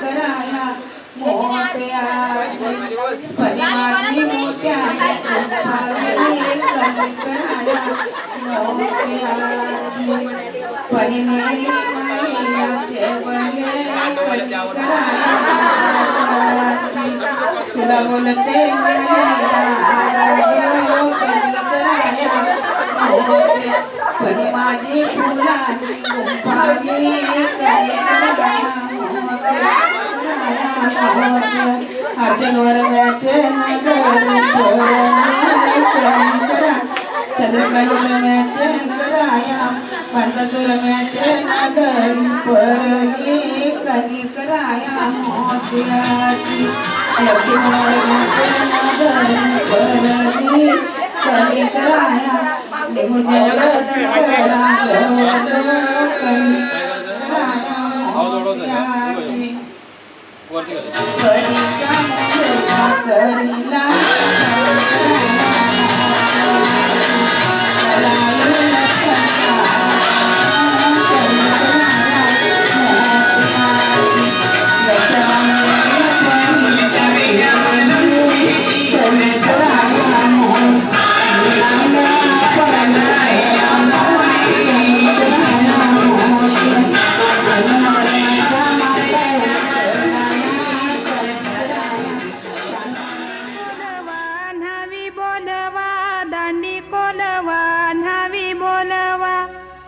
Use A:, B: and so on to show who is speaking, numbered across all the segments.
A: कराया मोत्याची माझी मोत्याने कराया मोत्याची परिनेली मायाचे बले करायाची तुला बोलते कराया मोत्या परी माझी फुला अर्चनवर म्याचे नगर चंद्रकला म्याचे नगराया पंतसुर म्याचे नगर परली कनिकराया मोत्याची लक्ष्मण म्याचे नगर परली कनिकराया निमुजल नगरा मोत्याची करिला करिला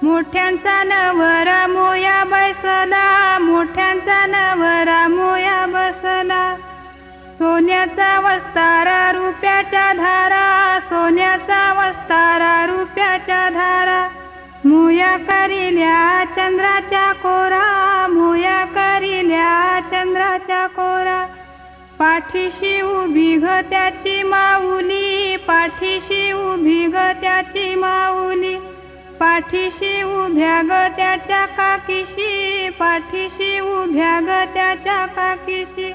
B: मोठ्यांचा नवरा मोया बसला, मोठ्यांचा नवरा मोया बसला. सोन्याचा वस्तारा रुपयाच्या धारा, सोन्याचा वस्तारा रुपयाच्या धारा. मोया करिल्या चंद्राच्या कोरा, मोया करिल्या चंद्राच्या कोरा. पाठीशी उभी ग त्याची माऊली, पाठीशी उभी ग त्याची माऊली. पाठीशी उभ्या ग त्याच्या काकीशी, पाठीशी उभ्या ग त्याच्या काकीशी.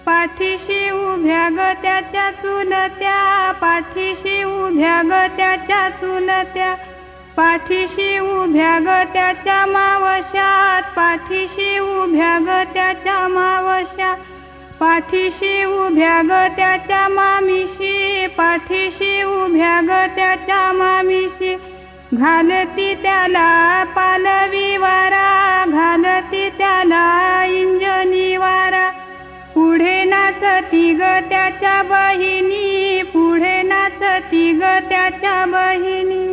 B: पाठीशी उभ्या ग त्याच्या चुलत्या, पाठीशी उभ्या ग त्याच्या चुलत्या. पाठीशी उभ्या ग त्याच्या मावशात, पाठीशी उभ्या ग त्याच्या मावशात. पाठीशी उभ्या ग त्याच्या मामीशी, पाठीशी उभ्या ग त्याच्या मामीशी. घालती त्याला पालवी वारा, घालती त्याला इंजनी वारा. पुढे नाचती ग त्याच्या बहिणी, पुढे नाचती ग त्याच्या बहिणी.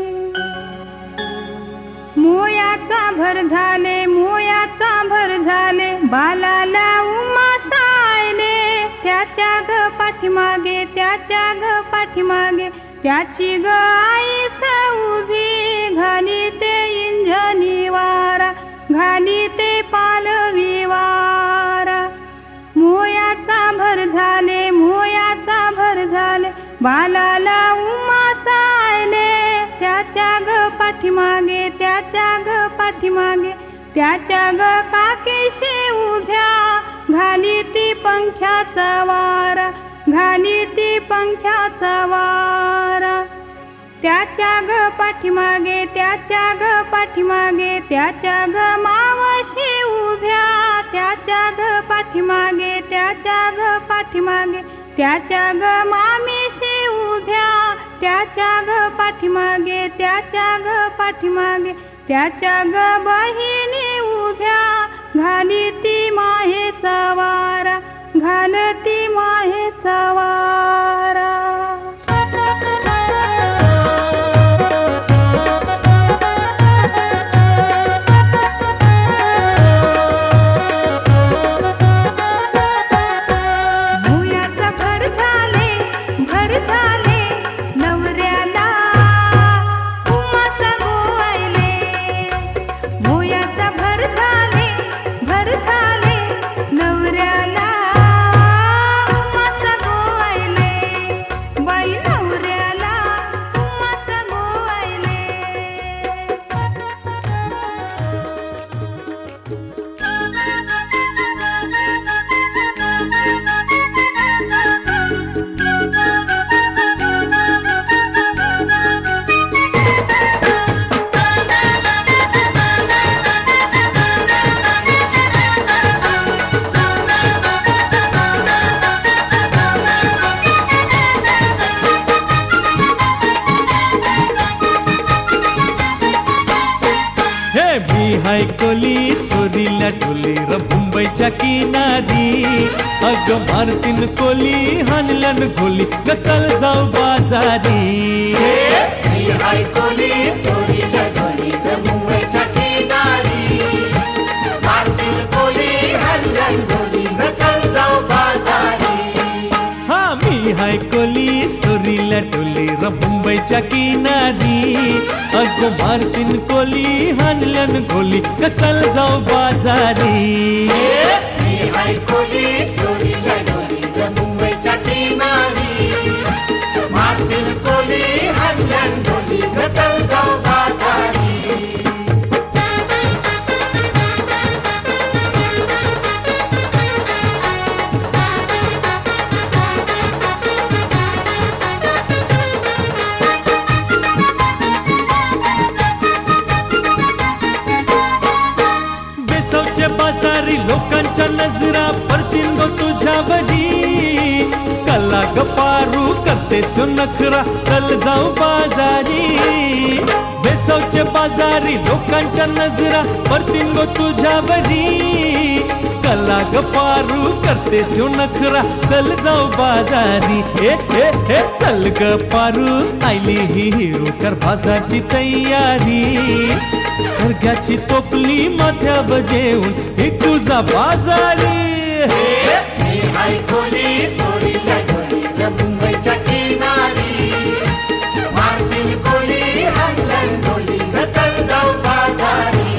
B: मोयाचा भर झाले, मोयाचा भर झाले, बालाला उमा सायले. त्याच्या ग पाठीमागे, त्याच्या ग पाठीमागे, त्याची ग आईस उभी. घाली ते इंजनी वारा, घाली ते पालवी वारा. मोयाचा भर झाले, मोयाचा भर झाले, बालाला उमा सायले. त्याच्या ग पाठीमागे, त्याच्या ग पाठीमागे, त्याच्या ग काकीशी उभ्या. घाली ती पंख्याचा वारा, घाली ती पंख्याचा वारा. त्याच्या ग पाठीमागे, त्याच्या ग पाठीमागे, त्याच्या ग मावशी उभ्या. त्याच्या ग पाठीमागे, त्याच्या ग पाठीमागे, त्याच्या ग मामीशी उभ्या. त्याच्या ग पाठीमागे, त्याच्या ग पाठीमागे, त्याच्या ग बहिणी उभ्या. घाली ती माहेचा वारा, घालती माहेचा वारा.
C: ऐकली सोरीला टोली र मुंबईच्या किनारी. अग मारतीन कोली हानलन घोली ग चल जाऊ बाजारी.
D: ऐकली सोरीला टोली र मुंबईच्या किनारी. मारतीन कोली हानलन घोली ग चल जाऊ बाजारी.
C: मुंबईच्या किनारी अगो मारतीन कोली हानलन गोली ग चल जाऊ बाजारी
D: मी हाय कोली सोरीला डोली ग मुंबईच्या किनारी मारतीन कोली हल्ल्यान झोली ग चल जाऊ बाजारी
C: बाजारी लोकांच्या नजरा पडतील गो तुझ्यावरी कला गपारू करते सो नखरा चल जाऊ बाजारी बेसवचे बाजारी लोकांच्या नजरा पडतील गो तुझ्यावरी कला गपारू करते सो नखरा चल जाऊ बाजारी हे हे हे चल गपारू आईली ही हिरो कर बाजारची तयारी सरग्याची टोपली माथ्यावर जेवून ही तुझा बाजारी
D: मी हाय कोली सोरीला डोली ग मुंबईच्या किनारी मारतीन कोली हल्ल्यान झोली ग चल जाऊ बाजारी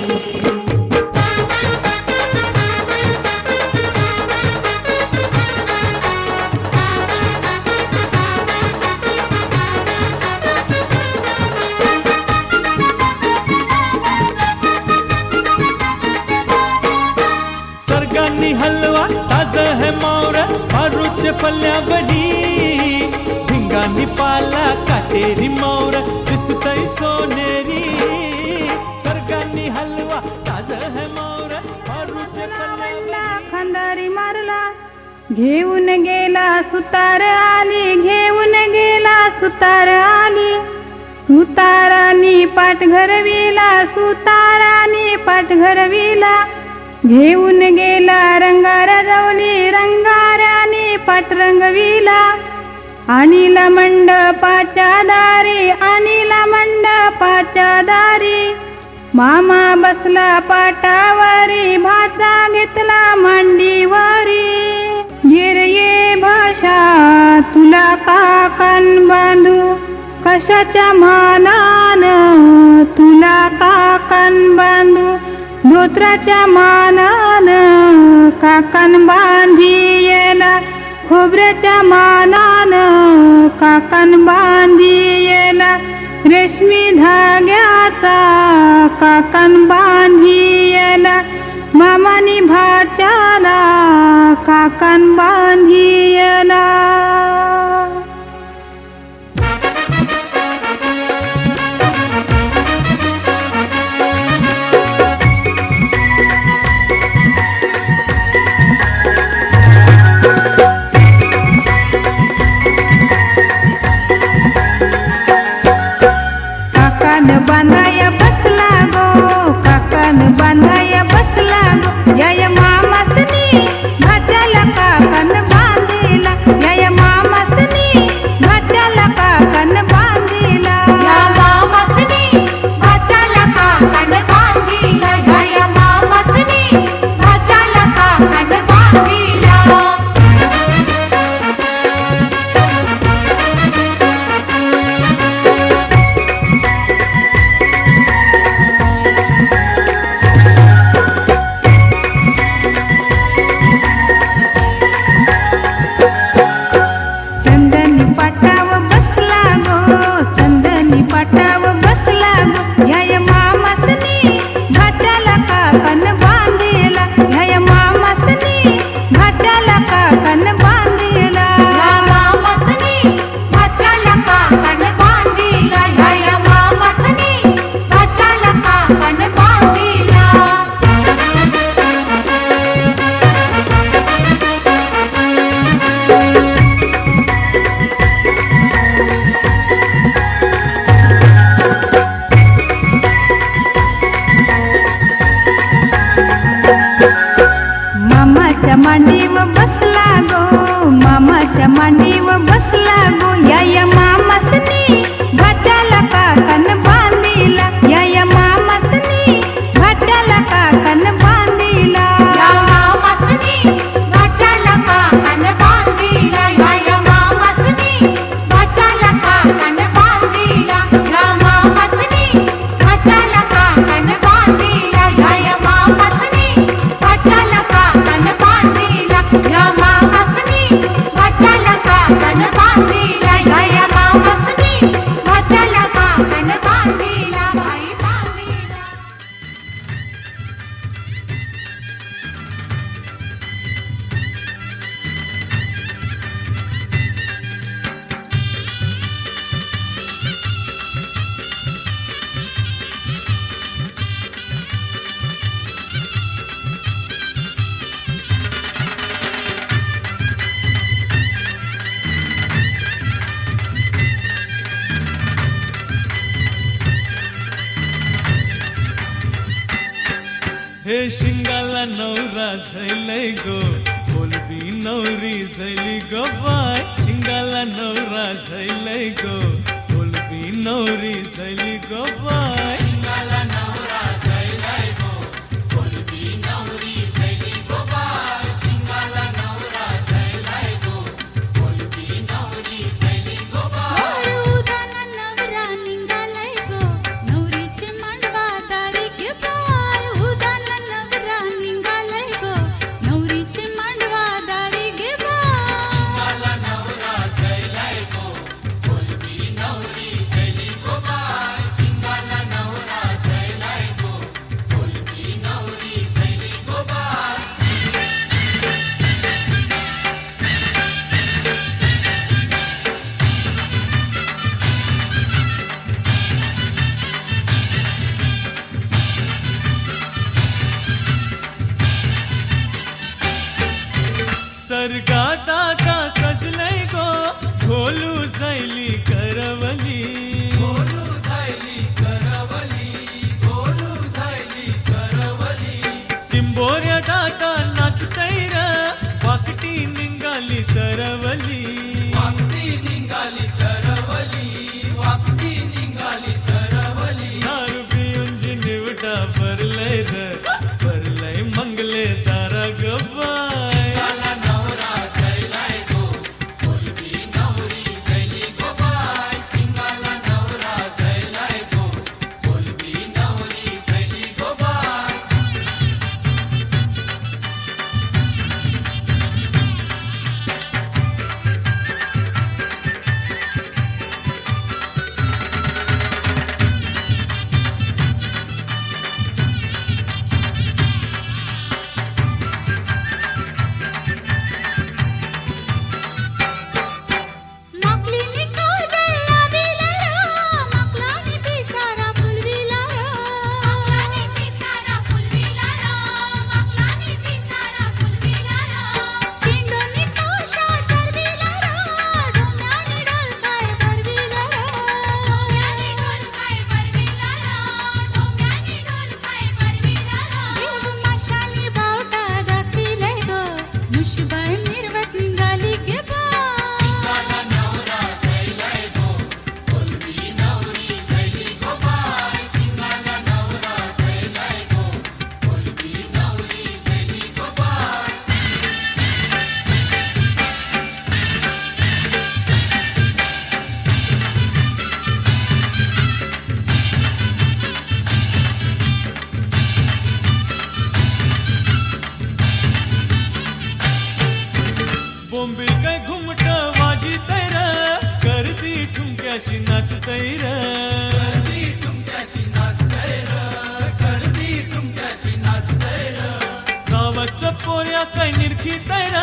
C: हलवा ताज है मावरा फारूचे फल्यावरी भिंगानी पाला काटेरी मावरा दिसतय सोनेरी सरगानी हलवा ताज है मावरा फारूचे फल्यावरी
B: खंदारी मारला घेऊन गेला सुतार आली घेऊन गेला सुतार आली सुतारानी पाठ घरविला सुतारानी पाठ घरविला घेऊन गेला रंगारा जावली रंगाराने पाठ रंगविला आणीला मंडपाच्या दारी आणीला मंडपाच्या दारी मामा बसला पाटावरी भाचा घेतला मांडीवरी ये रे ये भाषा तुला काकण बांधू कशाच्या मानान तुला काकण बांधू धोत्राच्या मानान काकण बांधियेला खोबऱ्याच्या मानान काकण बांधियेला रेशमी धाग्याचा काकण बांधियेला मामानी भाच्याला काकण बांधियेला बांधाया बसला गो काकण बांधाया बसला गो या मामासनी भाच्याला काकण बांधिला या मामासनी भाच्याला काकण बांधिला या मामासनी भाच्याला काकण बांधिला या मामासनी भाच्याला काकण बांधिला
C: हे शिंगाला नवरा झैलय गो बोलबी नवरी झैली गो बाय शिंगाला नवरा झैलय गो बोलबी नवरी झैली गो बाय
D: शिंगाला नवरा झैलाय गो बोलबी नवरी झैली गो बाय शिंगाला नवरा झैलाय गो बोलबी नवरी झैली गो बाय
B: उदाना नवरा निघालाय गो नवरीचे मांडवा दारी गे बाय उदाना नवरा निघालाय गो नवरीचे मांडवा दारी गे बाय
D: शिंगाला नवरा झैलाय गो बोलबी नवरी झैली गो बाय शिंगाला नवरा झैलाय गो बोलबी नवरी झैली गो बाय
C: सर्गात आता सजलय गो ढोलू झैली करवली
D: ढोलू झैली करवली ढोलू झैली करवली
C: चिंबोऱ्यात आता नाचतय र वाकटी निघाली तरवली
D: वाकटी निघाली तरवली वाकटी निघाली तरवली
C: दारू पिऊंची निवटा भरलय र भरलय मंगले तारा गबाय
D: शिंगाला नवरा झैलाय गो बोलबी नवरी झैली गो बाय शिंगाला नवरा झैलाय गो बोलबी नवरी झैली गो बाय
B: मकलीनी काजळला बिलारा मकलानी पिसारा फुलविलारा मकलानी पिसारा फुलविलारा मकलानी पिसारा फुलविलारा शिंगोनी तोषा चरविलारा डोम्यानी डोलकाय भरविलारा डोम्यानी डोलकाय भरविलारा डोम्यानी डोलकाय भरविलारा देव माशाली बावटा दाखविलय गो मुशबाई मिरवत निघाली गे
D: शिंगाला नवरा झैलाय गो बोलबी नवरी झैली गो बाय शिंगाला नवरा झैलाय गो बोलबी नवरी झैली गो बाय
C: बोंबी काय घुमट वाजी तैर करती ठुमक्याशी नाच तैर
D: करदी ठुमक्याशी नाचतय र करदी ठुमक्याशी नाचतय र
C: गावस पोऱ्या काय निरखी तैर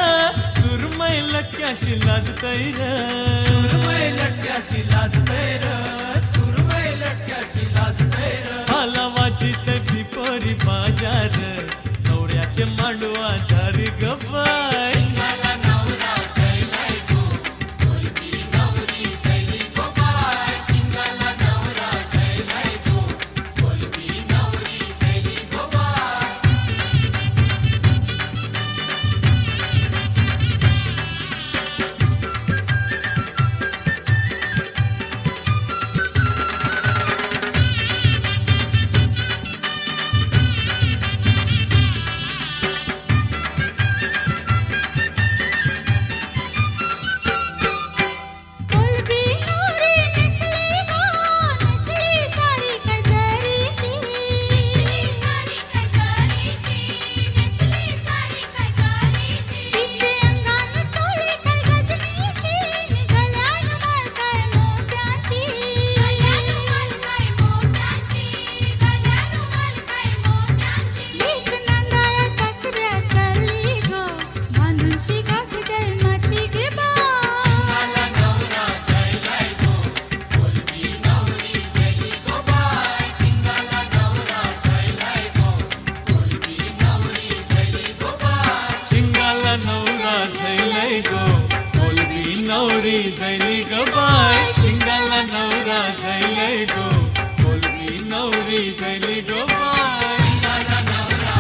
C: सुरमय लक्क्याशी लाज तैर
D: सुरमय लटक्याशी लाजतय र सुरमय लटक्याशी लाजतय र
C: आला वाजित भिपोरी बाजार नवऱ्याचे मांडवा झारी गबाय
D: शिंगाला नवरा झैलाय गो बोलबी नवरी झैली गो बाय शिंगाला नवरा झैलाय गो बोलबी नवरी झैली गो बाय
C: नवरी झैली ग बाय शिंगाला नवरा झैलय गो बोलवी नवरी झैली ग बाय
D: शिंगाला नवरा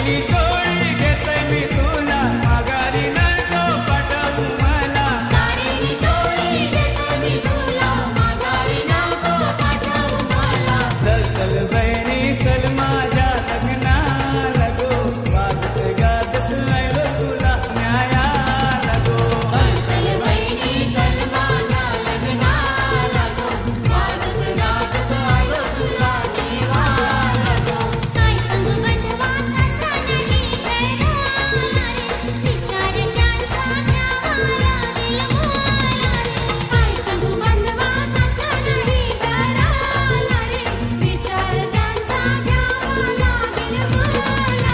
C: साडीनी जोडी घेतोय मी तुला माघारी नको पाठवू मला
D: साडीनी जोडी घेतो मी तुला माघारी नको पाठवू मला
C: चल चल बहिणी चल माझ्या लग्नाला गो वाजत गाजत आलो तुला न्यायाला गो
D: चल बहिणी चल माझ्या लग्नाला गो वाजत गाजत आलो तुला देवाला गो काय संग बंधवा सासरा नाही घराला रे विचार त्यांचा घ्यावा लागेल मला रे काय संग बंधवा सासरा नाही घराला रे विचार त्यांचा घ्यावा लागेल मला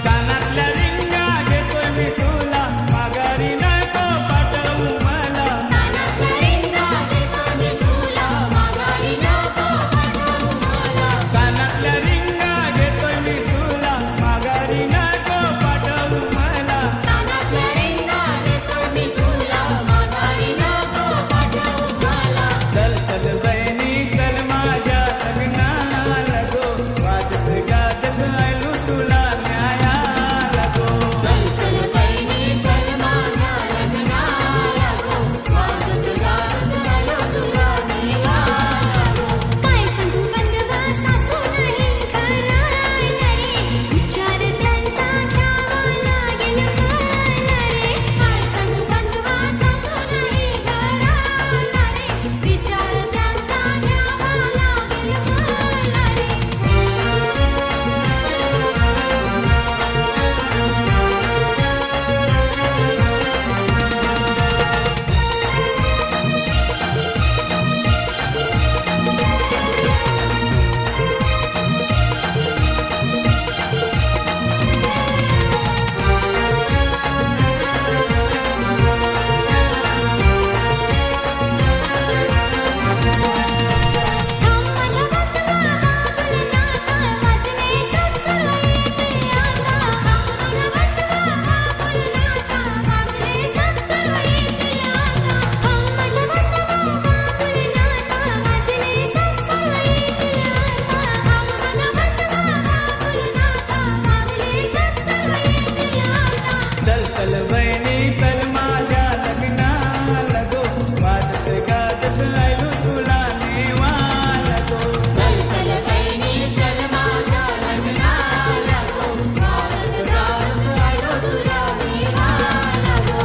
C: कानातल्या रिंगा घेतोय मी तुला माघारी नको पाठवू मला
D: कानातल्या रिंगा घेतो मी तुला माघारी नको पाठवू मला
C: कानातल्या रिंगा घेतोय मी तुला माघारी नको पाठवू मला
D: कानातल्या रिंगा घेतो मी तुला माघारी नको पाठवू मला
C: चल चल बहिणी चल माझ्या लग्नाला गो वाजत गाजत आलो तुला न्यायाला गो
D: चल बहिणी चल माझ्या लग्नाला गो वाजत गाजत आलो तुला देवाला गो काय सांगू बंधवा सासू नाही घराला रे विचार त्यांचा घ्यावा लागेल मला रे काय सांगू बंधवा सासू नाही घराला रे विचार त्यांचा घ्यावा लागेल मला रे थांब माझ्या बंधवा आपलं नातं वाजले सत्सुर येते आता थांब माझ्या बंधवा आपलं नातं वाजले सत्सुर येते आता थांब माझ्या बंधवा आपलं नातं वाजले सत्सुर येते आता थांब माझ्या बंधवा आपलं नातं वाजले सत्सुर येते आता
C: चल चल बहिणी चल माझ्या लग्नाला गो वाजत गाजत आलो तुला नेवाला गो
D: चल बहिणी चल माझ्या लग्नाला गो वाजत गाजत आलो तुला देवाला गो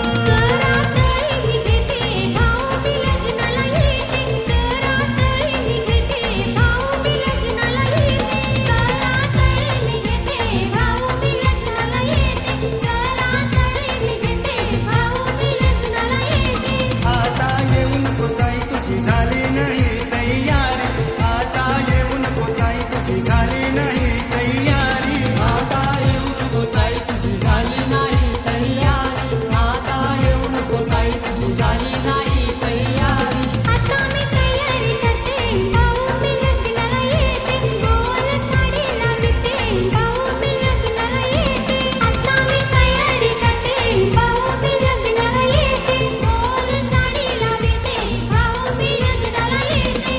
D: करातळी मी घेते भाऊ मी लग्नाला येते करातळी मी घेते भाऊ मी लग्नाला येते करातळी मी घेते भाऊ मी लग्नाला येते करातळी मी घेते भाऊ मी लग्नाला येते
C: आता येऊन कोताई तुझी झाली नाही तयारी आता येऊन कोताई तुझी झाली नाही तयारी आता येऊन कोताई तुझी झाली नाही तयारी आता येऊन कोताई तुझी झाली नाही तयारी
D: आता मी तयारी करते भाऊ मी लग्नाला येते गोल साडी लावते भाऊ मी लग्नाला येते आता मी तयारी करते भाऊ मी लग्नाला येते गोल साडी लावते भाऊ मी लग्नाला येते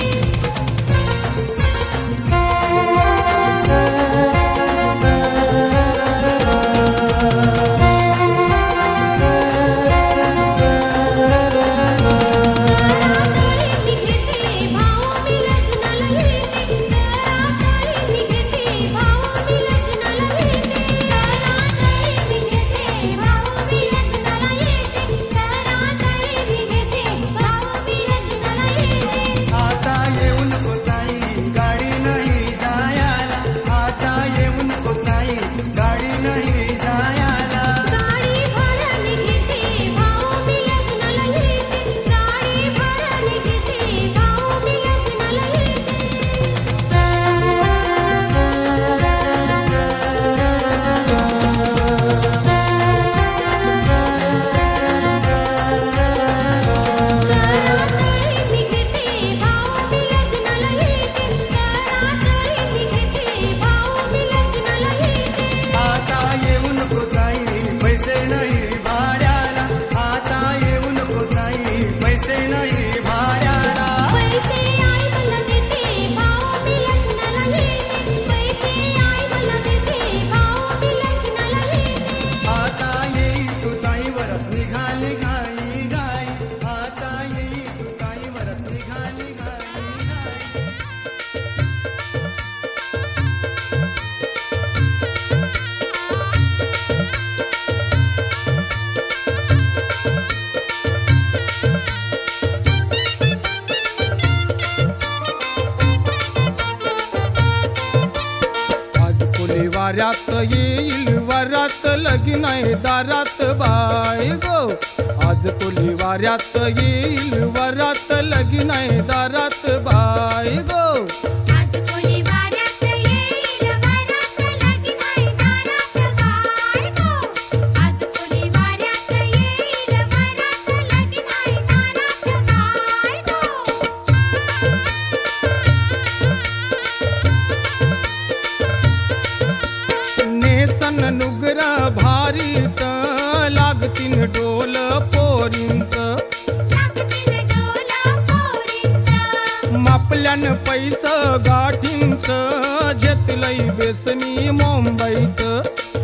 D: करातळी
E: वाऱ्यात येईल वरात लगीन आहे दारात बाय गो आज कोली वाऱ्यात येईल वरात लगीन आहे दारात बाय गो
B: आज कोणी वाऱ्यात येईल वरात लगीन आहे दारात बाय गो आज कोणी वाऱ्यात येईल वरात लगीन आहे दारात बाय
E: नेसन नुगरा भारीच लागतीन डोल पोरींच
B: लागतील डोला पोरींचा
E: मापल्यान पैस गाठींच घेतलंय बेसमी मुंबईचं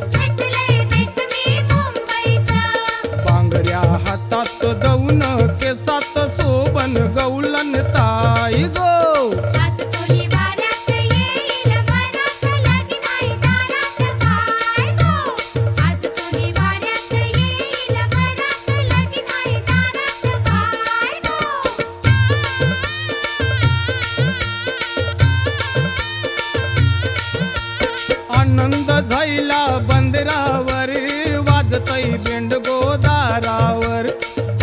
B: घेतलंय बेसमी मुंबईचं
E: बांगड्या हातात दौन केसात सोबन गौलन ताई गो
B: आज कोणी वाऱ्यात येईल वरात लगीन आहे दारात बाय गो आज कोणी वाऱ्यात येईल वरात लगीन आहे दारात बाय
E: आनंद झायला बंदरावर वाजतय बेंड गोदारावर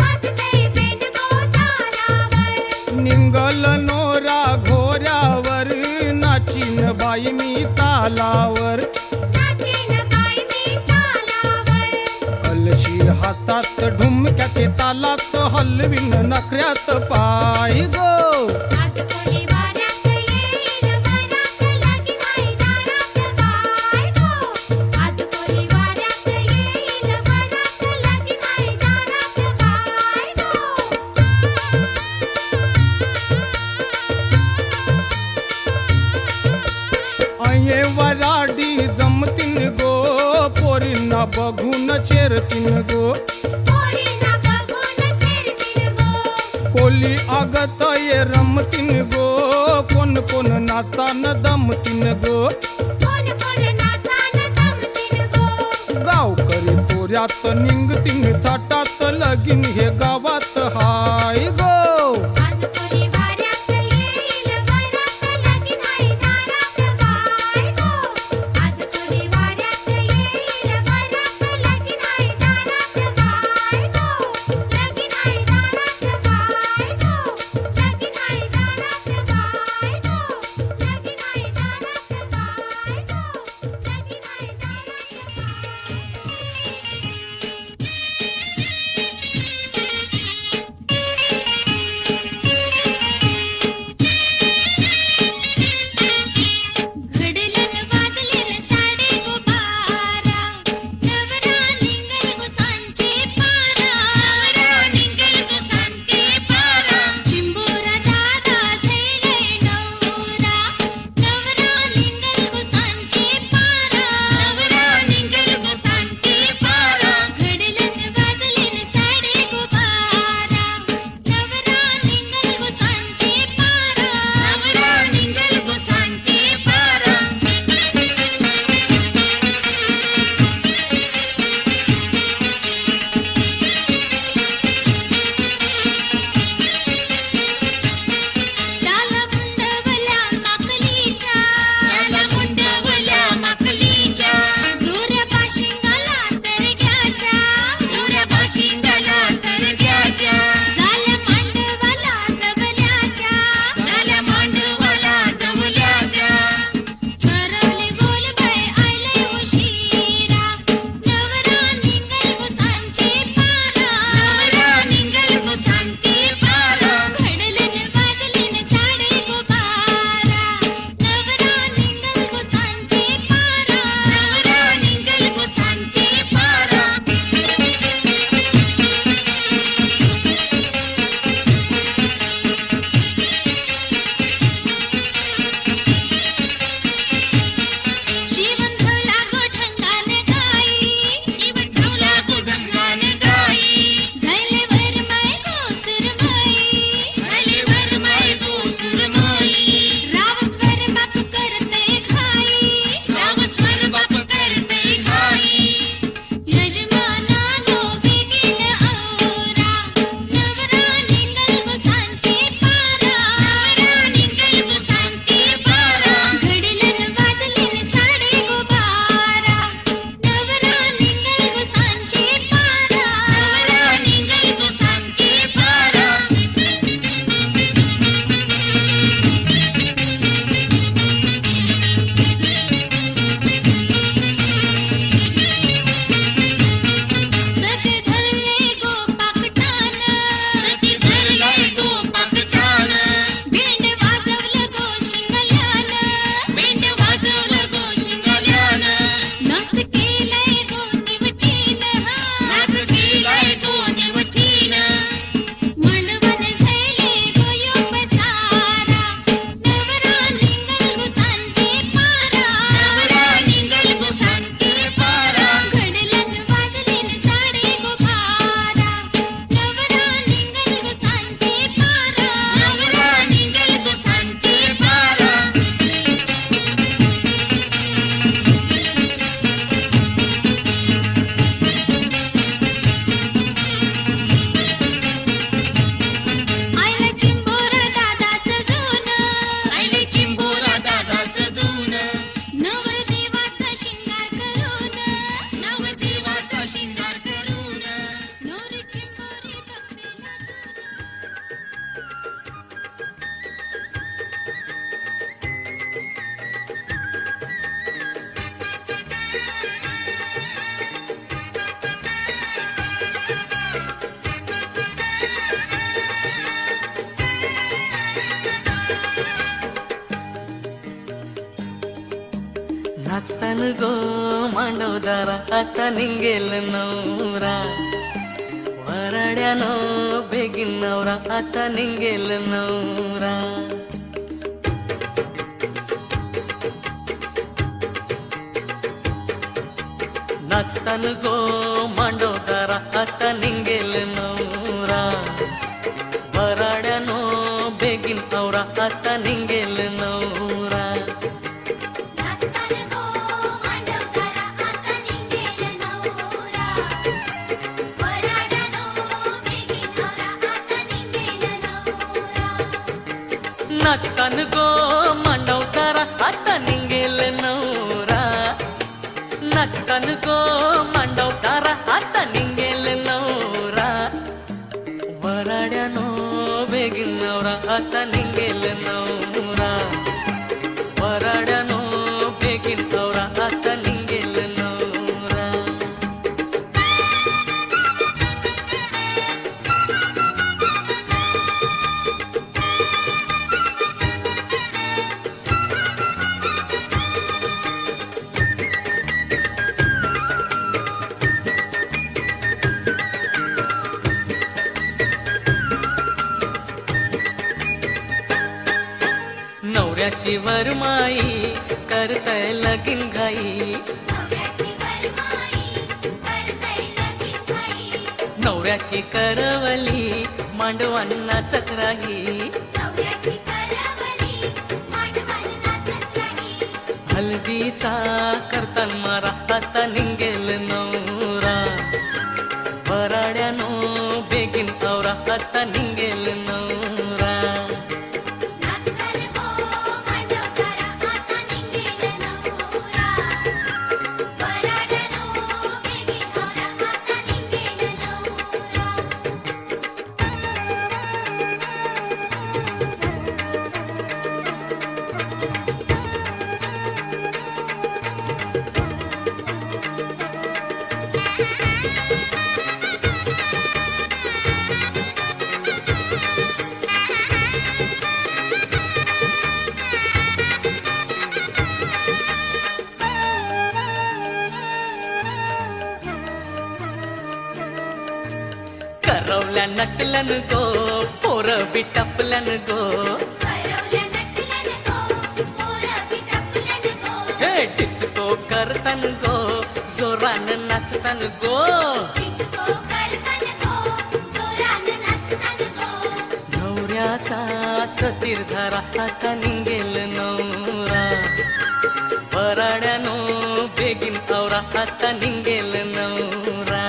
B: वाजतंय बेंड गोदारावर
E: निंगल नोरा घोऱ्यावर नाचीन बाई मी तालावर
B: नाचीन बाई मी तालावर
E: कलशी हातात ढुमक्याचे तालात हलवीन नखऱ्यात पाय गो
B: आज कोणी वाऱ्यात येईल वरात लगीन आहे दारात बाय गो आज कोणी वाऱ्यात येईल वरात लगीन आहे दारात बाय
E: अये वराडी जमतीन गो पोरींना बघून चेरतीन गो
B: पोरींना बघून चिरतील गो
E: कोली आगत ये रमतीन गो कोण कोण नाचान दमतीन गो
B: कोण कोण नाचान जमतील गो
E: गावकरी पोऱ्यात निंगतीन थाटात लगीन हे गावात हाय गो
B: आज कोणी वाऱ्यात येईल वरात लगीन आहे दारात बाय गो आज कोणी वाऱ्यात येईल वरात लगीन आहे दारात बाय गो लगीन आहे दारात बाय गो लगीन आहे दारात बाय गो लगीन आहे दारात बाय गो लगीन आहे दारात
F: नाचतान गो मांडवदारा आता निंगेल नवरा वराड्यानो बेगीन नवरा आता निंगेल नवरा नाचतान गो मांडवदारा आता निंगेल नवरा वराड्यानो बेगीन नवरा आता निंगेल नवरा नाचतान गो मांडवदारा आता निंगेल नवरा नाचतान गो मांडवदारा आता निंगेल नवरा वराड्यानो बेगीन नवरा आता निंगेल नवरा वराड्यानो बेगीन नवरा आता निंगेल नवरा नवऱ्याची वरमाई करतय लगीन घाई नवऱ्याची करवली मांडवान नाचत राही हल्दीचा करतान मारा आता निंगेल नवरा वराड्यानो बेगीन नवरा आता निंगेल नवरा करवल्या नटलन गो पोर बिटपलन गो हे डिस्को करतन गो जोरान नाचतन गो नवऱ्याचा सतीर धारा आता निंगेल नवरा वराड्यानो बेगीन नवरा आता निंगेल नवरा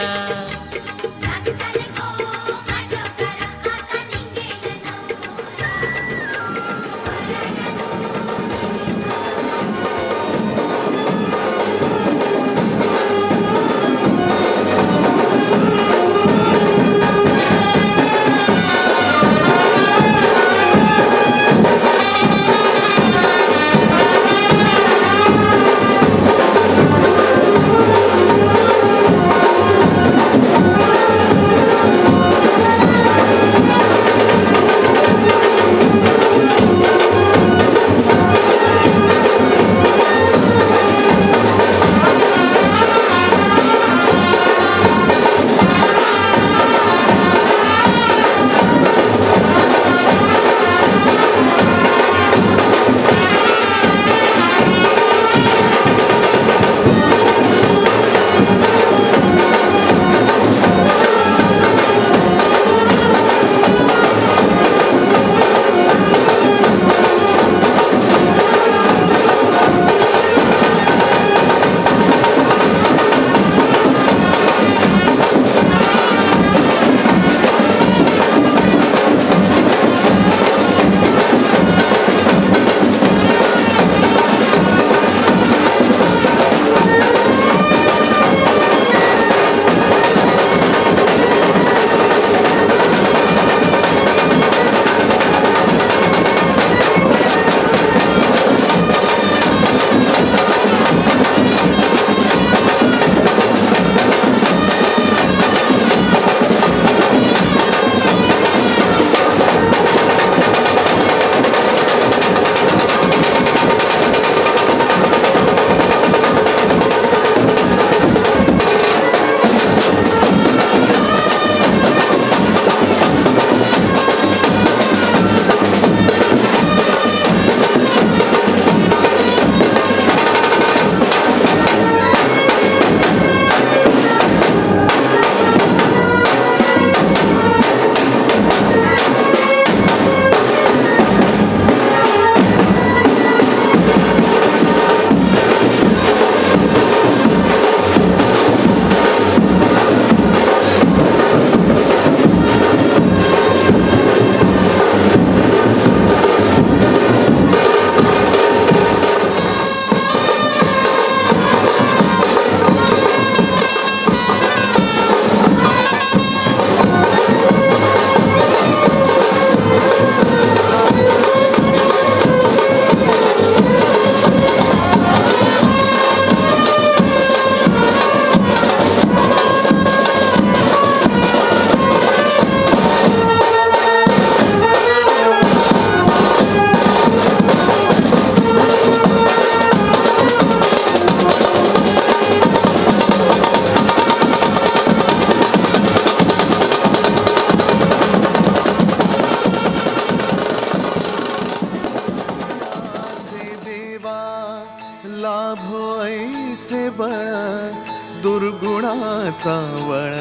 G: दुर्गुणाचा वळ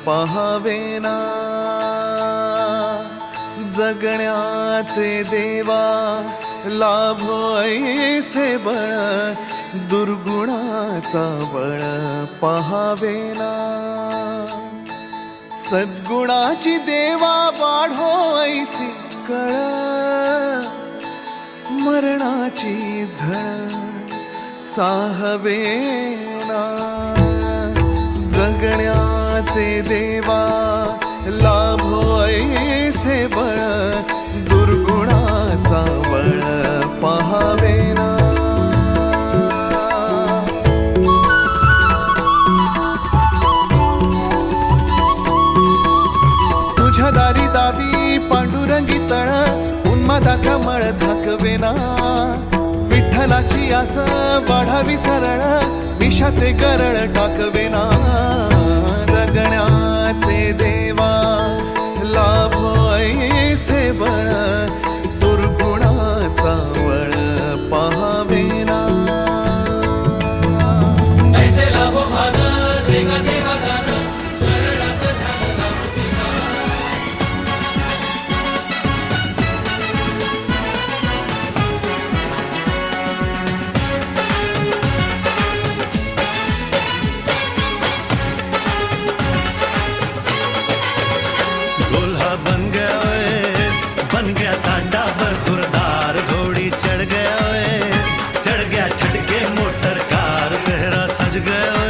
G: पहावेना जगण्याचे देवा लाभो ऐसे बळ दुर्गुणाचा बळ पहावेना सद्गुणाची देवा वाढो ऐसी कळ मरणाची झळ साहवेना जगण्याचे देवा लाभो ऐसे बळ दुर्गुणाचा बळ पहावेना तुझ्या दारी दावी पांडुरंगी तळ उन्मादाचा मळ झाकवेना विठ्ठलाची आस वाढावी सरळ विषाचे गरळ टाकवेना जगण्याचे देवा लाभो ऐसे बळ दुर्गुणाचा वळ पहावेना
C: ऐसे लाभो भान देगा देवा दान शरणात ध्यान लाभुतिका
H: दूल्हा बन गया साडा बरखुरदार घोड़ी चढ़ गया छटके मोटर कार सेहरा सज गया